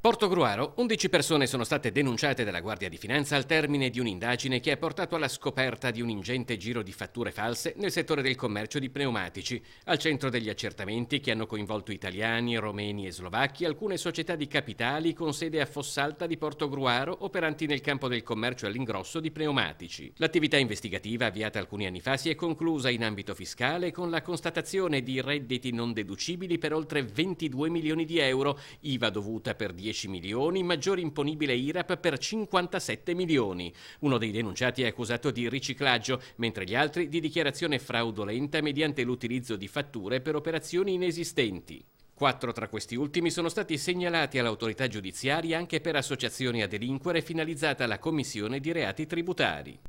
Portogruaro, 11 persone sono state denunciate dalla Guardia di Finanza al termine di un'indagine che ha portato alla scoperta di un ingente giro di fatture false nel settore del commercio di pneumatici. Al centro degli accertamenti, che hanno coinvolto italiani, romeni e slovacchi, alcune società di capitali con sede a Fossalta di Portogruaro, operanti nel campo del commercio all'ingrosso di pneumatici. L'attività investigativa, avviata alcuni anni fa, si è conclusa in ambito fiscale con la constatazione di redditi non deducibili per oltre 22 milioni di euro, IVA dovuta per 10 milioni, maggiore imponibile IRAP per 57 milioni. Uno dei denunciati è accusato di riciclaggio, mentre gli altri di dichiarazione fraudolenta mediante l'utilizzo di fatture per operazioni inesistenti. 4 tra questi ultimi sono stati segnalati all'autorità giudiziaria anche per associazioni a delinquere finalizzata alla commissione di reati tributari.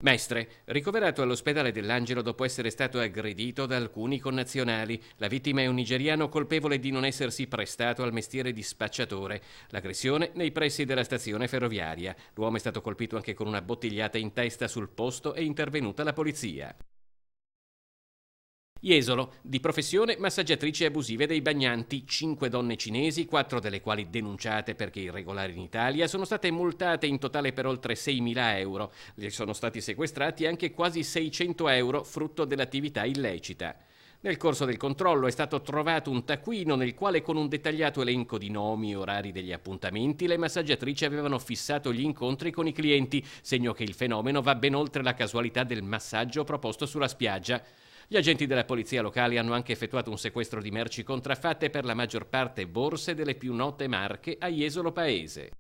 Mestre, ricoverato all'ospedale dell'Angelo dopo essere stato aggredito da alcuni connazionali. La vittima è un nigeriano colpevole di non essersi prestato al mestiere di spacciatore. L'aggressione nei pressi della stazione ferroviaria. L'uomo è stato colpito anche con una bottigliata in testa. Sul posto è intervenuta la polizia. Jesolo, di professione massaggiatrici abusive dei bagnanti. 5 donne cinesi, 4 delle quali denunciate perché irregolari in Italia, sono state multate in totale per oltre 6.000 euro. Gli sono stati sequestrati anche quasi 600 euro, frutto dell'attività illecita. Nel corso del controllo è stato trovato un taccuino nel quale, con un dettagliato elenco di nomi e orari degli appuntamenti, le massaggiatrici avevano fissato gli incontri con i clienti, segno che il fenomeno va ben oltre la casualità del massaggio proposto sulla spiaggia. Gli agenti della polizia locale hanno anche effettuato un sequestro di merci contraffatte, per la maggior parte borse delle più note marche a Jesolo Paese.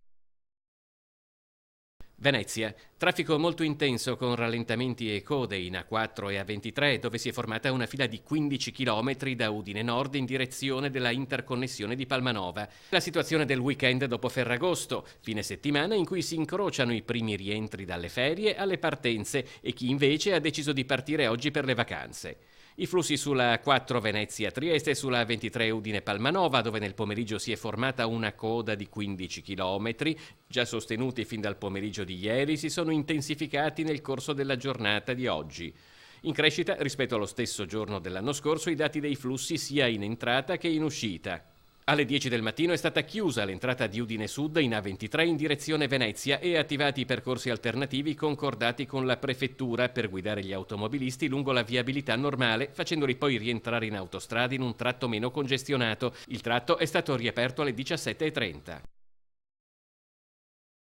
Venezia, traffico molto intenso con rallentamenti e code in A4 e A23, dove si è formata una fila di 15 km da Udine Nord in direzione della interconnessione di Palmanova. La situazione del weekend dopo Ferragosto, fine settimana in cui si incrociano i primi rientri dalle ferie alle partenze e chi invece ha deciso di partire oggi per le vacanze. I flussi sulla A4 Venezia-Trieste e sulla A23 Udine-Palmanova, dove nel pomeriggio si è formata una coda di 15 km, già sostenuti fin dal pomeriggio di ieri, si sono intensificati nel corso della giornata di oggi. In crescita rispetto allo stesso giorno dell'anno scorso i dati dei flussi sia in entrata che in uscita. Alle 10 del mattino è stata chiusa l'entrata di Udine Sud in A23 in direzione Venezia e attivati i percorsi alternativi concordati con la prefettura per guidare gli automobilisti lungo la viabilità normale, facendoli poi rientrare in autostrada in un tratto meno congestionato. Il tratto è stato riaperto alle 17:30.